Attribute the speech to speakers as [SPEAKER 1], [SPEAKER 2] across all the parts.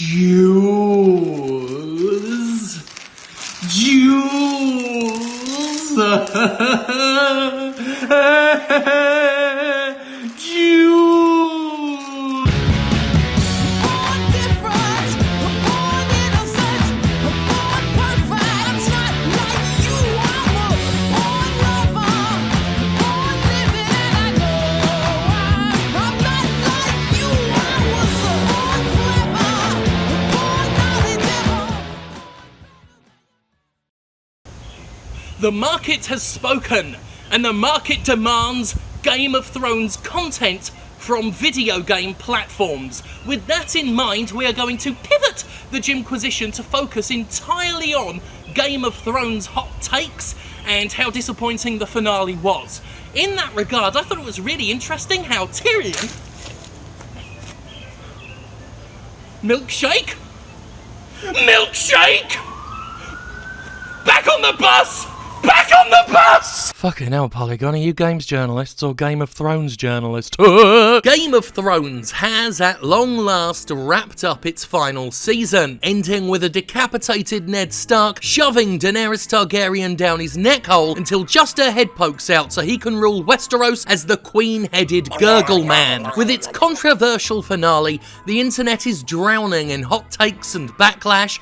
[SPEAKER 1] Jules.
[SPEAKER 2] The market has spoken, and the market demands Game of Thrones content from video game platforms. With that in mind, we are going to pivot the Jimquisition to focus entirely on Game of Thrones hot takes and how disappointing the finale was. In that regard, I thought it was really interesting how Tyrion... Milkshake? Back on the bus! Back on the bus!
[SPEAKER 3] Fucking hell, Polygon, are you games journalists or Game of Thrones journalists?
[SPEAKER 2] Game of Thrones has at long last wrapped up its final season, ending with a decapitated Ned Stark shoving Daenerys Targaryen down his neck hole until just her head pokes out so he can rule Westeros as the queen-headed Gurgle Man. With its controversial finale, the internet is drowning in hot takes and backlash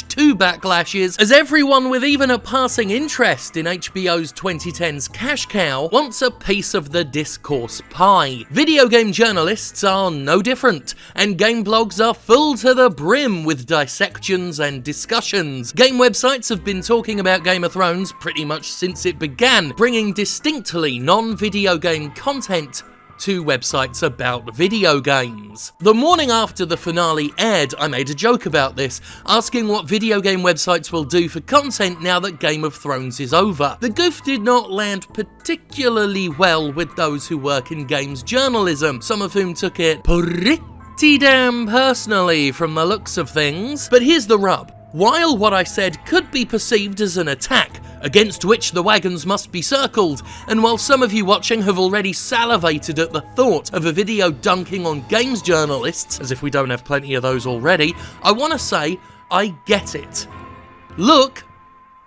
[SPEAKER 2] to backlashes, as everyone with even a passing interest in HBO's 2010's cash cow wants a piece of the discourse pie. Video game journalists are no different, and game blogs are full to the brim with dissections and discussions. Game websites have been talking about Game of Thrones pretty much since it began, bringing distinctly non-video game content to websites about video games. The morning after the finale aired, I made a joke about this, asking what video game websites will do for content now that Game of Thrones is over. The goof did not land particularly well with those who work in games journalism, some of whom took it pretty damn personally from the looks of things. But here's the rub. While what I said could be perceived as an attack, against which the wagons must be circled, and while some of you watching have already salivated at the thought of a video dunking on games journalists, as if we don't have plenty of those already, I want to say, I get it. Look,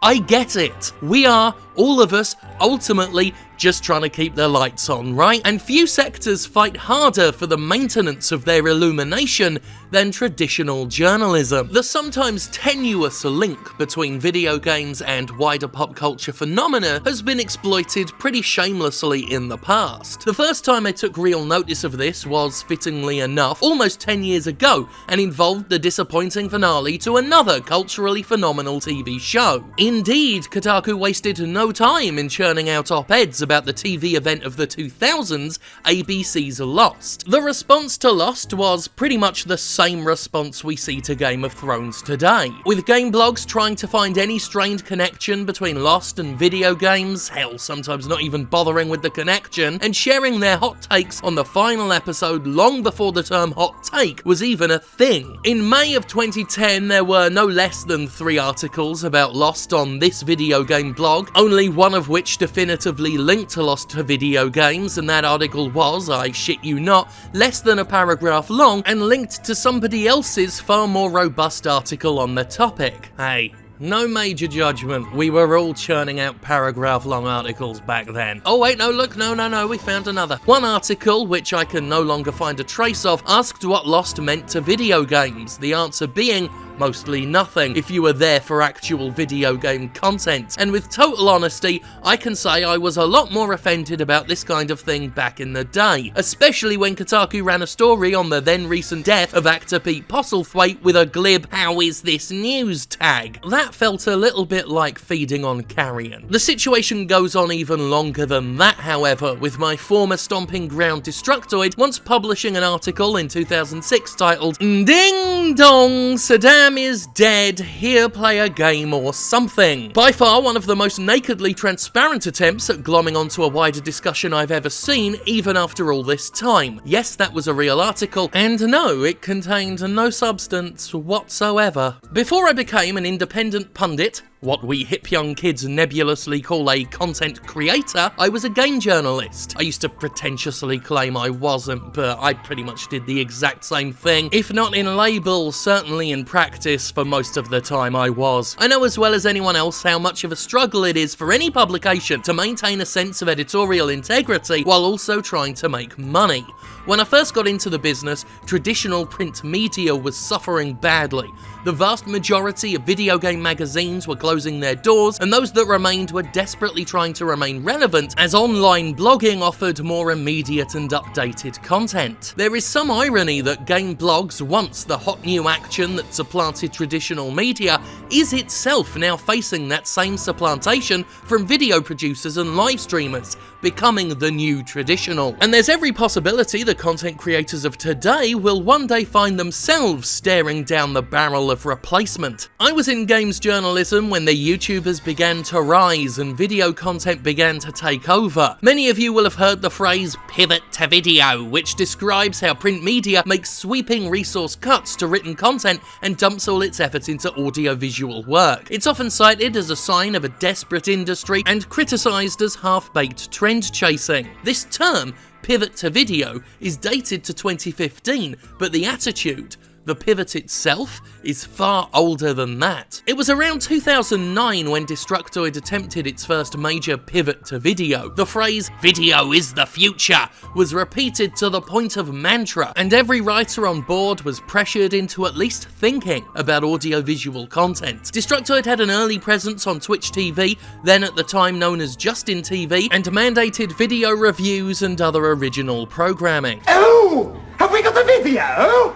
[SPEAKER 2] I get it. We are, all of us, ultimately just trying to keep the lights on, right? And few sectors fight harder for the maintenance of their illumination than traditional journalism. The sometimes tenuous link between video games and wider pop culture phenomena has been exploited pretty shamelessly in the past. The first time I took real notice of this was, fittingly enough, almost 10 years ago, and involved the disappointing finale to another culturally phenomenal TV show. Indeed, Kotaku wasted no time in churning out op-eds about the TV event of the 2000s, ABC's Lost. The response to Lost was pretty much the same response we see to Game of Thrones today, with game blogs trying to find any strained connection between Lost and video games, hell, sometimes not even bothering with the connection, and sharing their hot takes on the final episode long before the term hot take was even a thing. In May of 2010, there were no less than 3 articles about Lost on this video game blog, only one of which definitively linked to Lost to video games, and that article was, I shit you not, less than a paragraph long and linked to somebody else's far more robust article on the topic. Hey, no major judgment, we were all churning out paragraph-long articles back then. Oh wait, no, look, no, we found another. One article, which I can no longer find a trace of, asked what Lost meant to video games, the answer being mostly nothing, if you were there for actual video game content. And with total honesty, I can say I was a lot more offended about this kind of thing back in the day, especially when Kotaku ran a story on the then recent death of actor Pete Postlethwaite with a glib "How is this news?" tag. That felt a little bit like feeding on carrion. The situation goes on even longer than that, however, with my former stomping ground Destructoid once publishing an article in 2006 titled "Ding Dong, Saddam is dead, here play a game or something." By far one of the most nakedly transparent attempts at glomming onto a wider discussion I've ever seen, even after all this time. Yes, that was a real article, and no, it contained no substance whatsoever. Before I became an independent pundit, what we hip young kids nebulously call a content creator, I was a game journalist. I used to pretentiously claim I wasn't, but I pretty much did the exact same thing. If not in label, certainly in practice for most of the time I was. I know as well as anyone else how much of a struggle it is for any publication to maintain a sense of editorial integrity while also trying to make money. When I first got into the business, traditional print media was suffering badly. The vast majority of video game magazines were closing their doors, and those that remained were desperately trying to remain relevant, as online blogging offered more immediate and updated content. There is some irony that game blogs, once the hot new action that supplanted traditional media, is itself now facing that same supplantation from video producers and live streamers, becoming the new traditional. And there's every possibility the content creators of today will one day find themselves staring down the barrel of replacement. I was in games journalism when the YouTubers began to rise and video content began to take over. Many of you will have heard the phrase pivot to video, which describes how print media makes sweeping resource cuts to written content and dumps all its effort into audio-visual work. It's often cited as a sign of a desperate industry and criticised as half-baked trend chasing. This term, pivot to video, is dated to 2015, but the attitude, the pivot itself, is far older than that. It was around 2009 when Destructoid attempted its first major pivot to video. The phrase, "video is the future," was repeated to the point of mantra, and every writer on board was pressured into at least thinking about audiovisual content. Destructoid had an early presence on Twitch TV, then at the time known as Justin TV, and mandated video reviews and other original programming.
[SPEAKER 4] Oh! Have we got a video?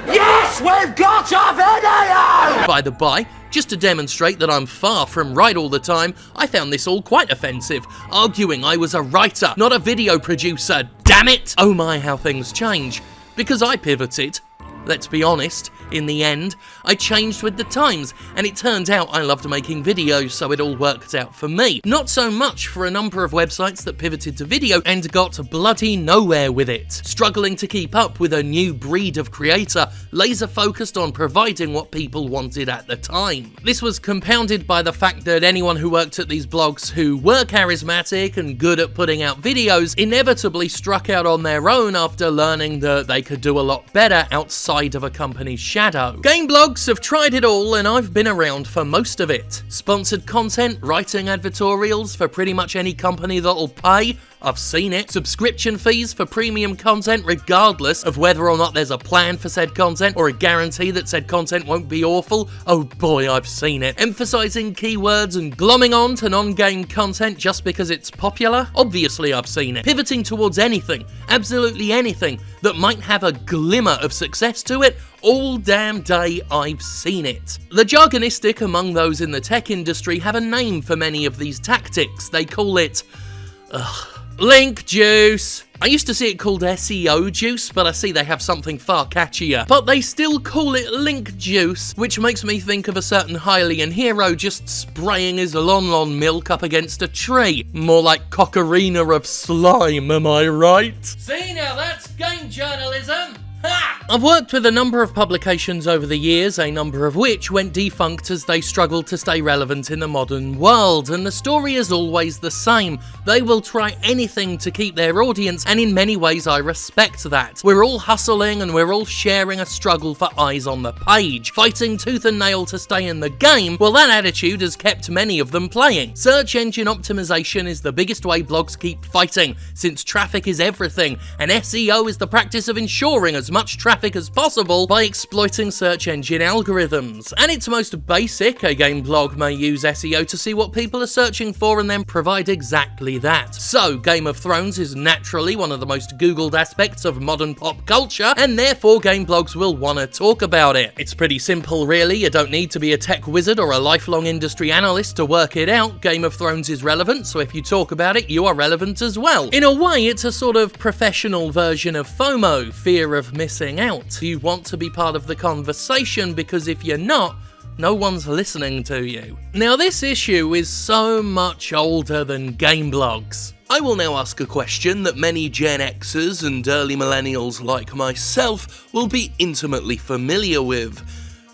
[SPEAKER 4] Yes, we've got a video!
[SPEAKER 2] By the by, just to demonstrate that I'm far from right all the time, I found this all quite offensive, arguing I was a writer, not a video producer, damn it! Oh my, how things change. Because I pivoted. Let's be honest, in the end, I changed with the times, and it turned out I loved making videos, so it all worked out for me. Not so much for a number of websites that pivoted to video and got bloody nowhere with it, struggling to keep up with a new breed of creator, laser-focused on providing what people wanted at the time. This was compounded by the fact that anyone who worked at these blogs who were charismatic and good at putting out videos inevitably struck out on their own after learning that they could do a lot better outside of a company's shadow. Game blogs have tried it all, and I've been around for most of it. Sponsored content, writing advertorials for pretty much any company that'll pay, I've seen it. Subscription fees for premium content regardless of whether or not there's a plan for said content or a guarantee that said content won't be awful. Oh boy, I've seen it. Emphasizing keywords and glomming on to non-game content just because it's popular. Obviously I've seen it. Pivoting towards anything, absolutely anything, that might have a glimmer of success to it. All damn day I've seen it. The jargonistic among those in the tech industry have a name for many of these tactics. They call it link juice. I used to see it called SEO juice, but I see they have something far catchier. But they still call it link juice, which makes me think of a certain Hylian hero just spraying his Lon milk up against a tree. More like Cockarina of slime, am I right? See, now that's game journalism. Ha! I've worked with a number of publications over the years, a number of which went defunct as they struggled to stay relevant in the modern world, and the story is always the same. They will try anything to keep their audience, and in many ways I respect that. We're all hustling and we're all sharing a struggle for eyes on the page, fighting tooth and nail to stay in the game. Well, that attitude has kept many of them playing. Search engine optimization is the biggest way blogs keep fighting, since traffic is everything, and SEO is the practice of ensuring as much traffic as possible by exploiting search engine algorithms. At its most basic, a game blog may use SEO to see what people are searching for and then provide exactly that. So, Game of Thrones is naturally one of the most googled aspects of modern pop culture, and therefore game blogs will want to talk about it. It's pretty simple really, you don't need to be a tech wizard or a lifelong industry analyst to work it out. Game of Thrones is relevant, so if you talk about it, you are relevant as well. In a way, it's a sort of professional version of FOMO, fear of missing out. You want to be part of the conversation because if you're not, no one's listening to you. Now this issue is so much older than game blogs. I will now ask a question that many Gen Xers and early millennials like myself will be intimately familiar with.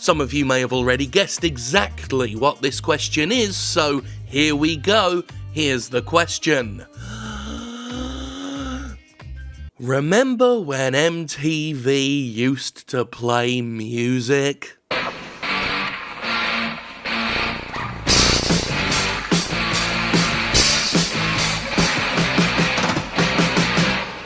[SPEAKER 2] Some of you may have already guessed exactly what this question is, so here we go. Here's the question. Remember when MTV used to play music?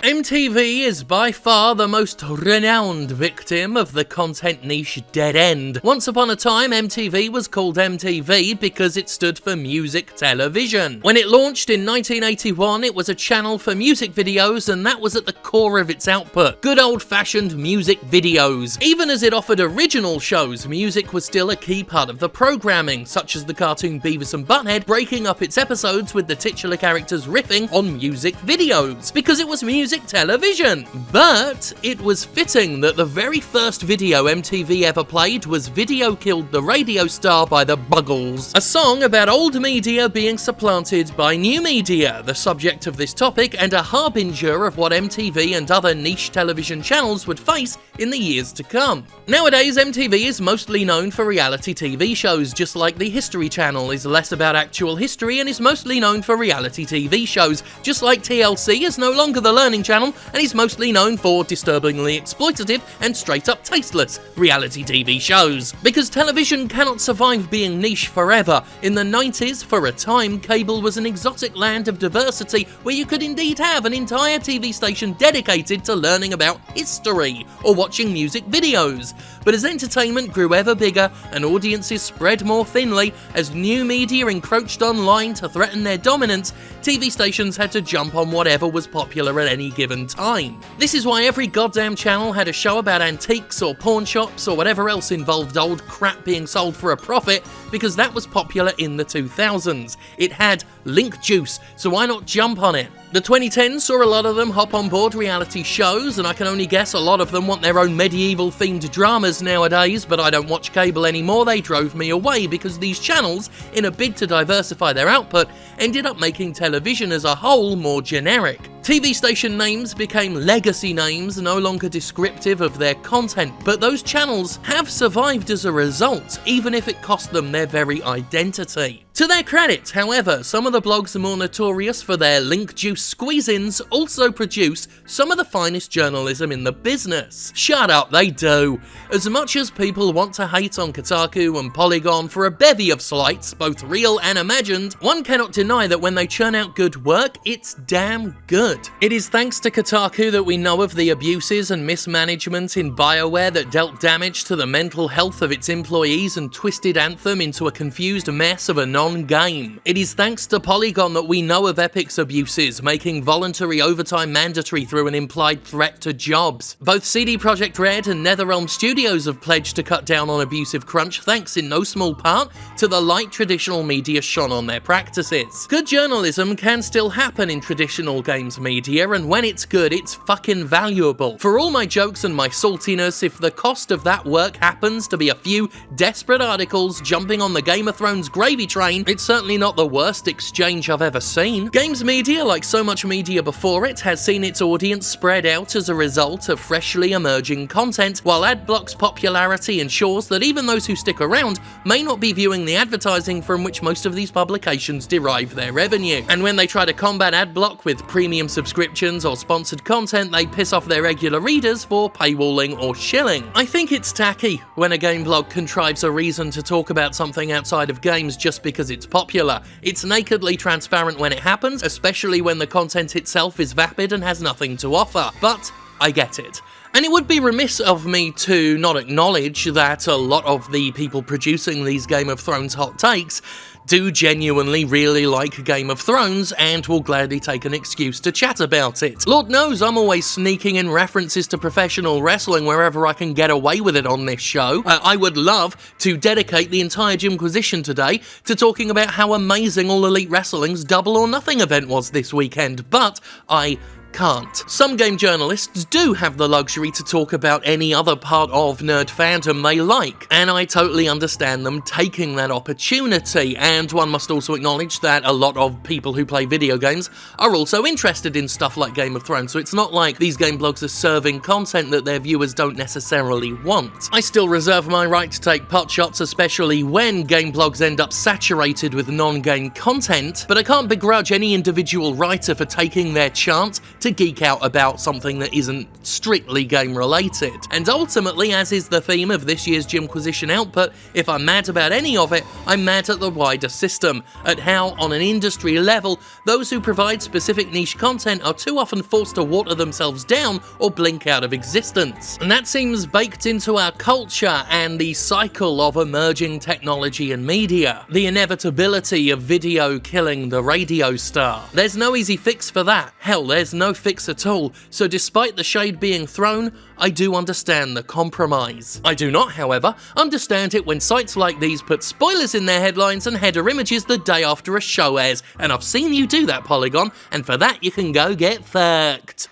[SPEAKER 2] MTV is by far the most renowned victim of the content niche dead end. Once upon a time, MTV was called MTV because it stood for music television. When it launched in 1981, it was a channel for music videos, and that was at the core of its output. Good old-fashioned music videos. Even as it offered original shows, music was still a key part of the programming, such as the cartoon Beavis and Butthead breaking up its episodes with the titular characters riffing on music videos, because it was music television. But it was fitting that the very first video MTV ever played was Video Killed the Radio Star by the Buggles, a song about old media being supplanted by new media, the subject of this topic and a harbinger of what MTV and other niche television channels would face in the years to come. Nowadays, MTV is mostly known for reality TV shows, just like the History Channel is less about actual history and is mostly known for reality TV shows, just like TLC is no longer the Learning Channel and is mostly known for disturbingly exploitative and straight-up tasteless reality TV shows. Because television cannot survive being niche forever. In the 90s, for a time, cable was an exotic land of diversity where you could indeed have an entire TV station dedicated to learning about history or watching music videos. But as entertainment grew ever bigger and audiences spread more thinly, as new media encroached online to threaten their dominance, TV stations had to jump on whatever was popular at any given time. This is why every goddamn channel had a show about antiques or pawn shops or whatever else involved old crap being sold for a profit, because that was popular in the 2000s. It had link juice, so why not jump on it? The 2010s saw a lot of them hop on board reality shows, and I can only guess a lot of them want their own medieval-themed dramas nowadays, but I don't watch cable anymore. They drove me away because these channels, in a bid to diversify their output, ended up making television as a whole more generic. TV station names became legacy names, no longer descriptive of their content, but those channels have survived as a result, even if it cost them their very identity. To their credit, however, some of the blogs more notorious for their link juice squeeze-ins also produce some of the finest journalism in the business. Shut up, they do. As much as people want to hate on Kotaku and Polygon for a bevy of slights, both real and imagined, one cannot deny that when they churn out good work, it's damn good. It is thanks to Kotaku that we know of the abuses and mismanagement in BioWare that dealt damage to the mental health of its employees and twisted Anthem into a confused mess of a non-game. It is thanks to Polygon that we know of Epic's abuses, making voluntary overtime mandatory through an implied threat to jobs. Both CD Projekt Red and NetherRealm Studios have pledged to cut down on abusive crunch, thanks in no small part to the light traditional media shone on their practices. Good journalism can still happen in traditional games media, and when it's good, it's fucking valuable. For all my jokes and my saltiness, if the cost of that work happens to be a few desperate articles jumping on the Game of Thrones gravy train, it's certainly not the worst exchange I've ever seen. Games media, like so much media before it, has seen its audience spread out as a result of freshly emerging content, while Adblock's popularity ensures that even those who stick around may not be viewing the advertising from which most of these publications derive their revenue. And when they try to combat Adblock with premium subscriptions or sponsored content, they piss off their regular readers for paywalling or shilling. I think it's tacky when a game blog contrives a reason to talk about something outside of games just because it's popular. It's nakedly transparent when it happens, especially when the content itself is vapid and has nothing to offer. But I get it. And it would be remiss of me to not acknowledge that a lot of the people producing these Game of Thrones hot takes do genuinely really like Game of Thrones and will gladly take an excuse to chat about it. Lord knows I'm always sneaking in references to professional wrestling wherever I can get away with it on this show. I would love to dedicate the entire Jimquisition today to talking about how amazing All Elite Wrestling's Double or Nothing event was this weekend, but I can't. Some game journalists do have the luxury to talk about any other part of nerd fandom they like, and I totally understand them taking that opportunity, and one must also acknowledge that a lot of people who play video games are also interested in stuff like Game of Thrones, so it's not like these game blogs are serving content that their viewers don't necessarily want. I still reserve my right to take potshots, especially when game blogs end up saturated with non-game content, but I can't begrudge any individual writer for taking their chance to geek out about something that isn't strictly game related. And ultimately, as is the theme of this year's Jimquisition output, if I'm mad about any of it, I'm mad at the wider system, at how, on an industry level, those who provide specific niche content are too often forced to water themselves down or blink out of existence. And that seems baked into our culture and the cycle of emerging technology and media. The inevitability of video killing the radio star. There's no easy fix for that. Hell, there's no fix at all, so despite the shade being thrown, I do understand the compromise. I do not, however, understand it when sites like these put spoilers in their headlines and header images the day after a show airs, and I've seen you do that, Polygon, and for that you can go get fucked.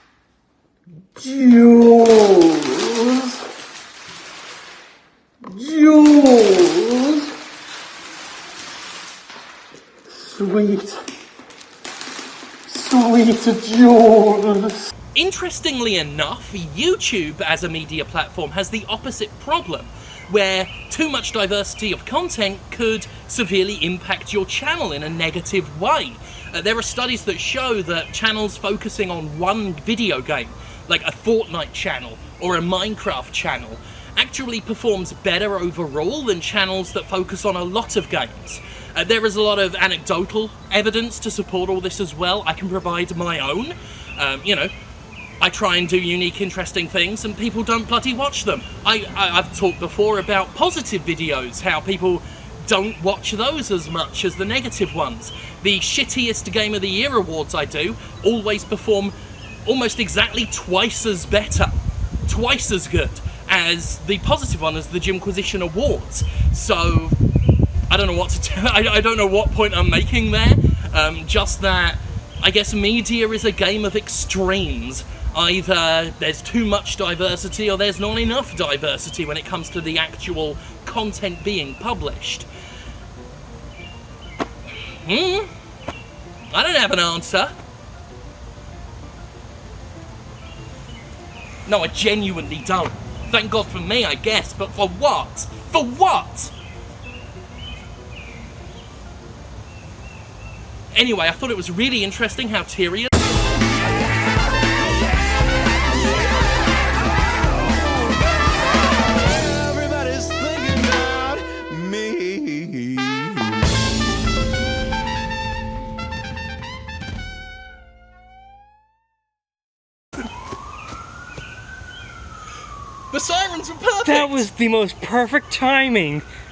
[SPEAKER 1] Jules. Sweet Jules.
[SPEAKER 2] Interestingly enough, YouTube as a media platform has the opposite problem, where too much diversity of content could severely impact your channel in a negative way. There are studies that show that channels focusing on one video game, like a Fortnite channel or a Minecraft channel, actually performs better overall than channels that focus on a lot of games. There is a lot of anecdotal evidence to support all this as well. I can provide my own. I try and do unique, interesting things, and people don't bloody watch them. I've talked before about positive videos, how people don't watch those as much as the negative ones. The shittiest Game of the Year awards I do always perform almost exactly twice as better, twice as good as the positive one, as the Jimquisition awards. So I don't know what to tell. I don't know what point I'm making there. Just that I guess media is a game of extremes. Either there's too much diversity or there's not enough diversity when it comes to the actual content being published. I don't have an answer. No, I genuinely don't. Thank God for me, I guess, but for what? For what? Anyway, I thought it was really interesting how Tyrion...
[SPEAKER 5] Everybody's thinking about me.
[SPEAKER 2] The sirens were perfect!
[SPEAKER 6] That was the most perfect timing.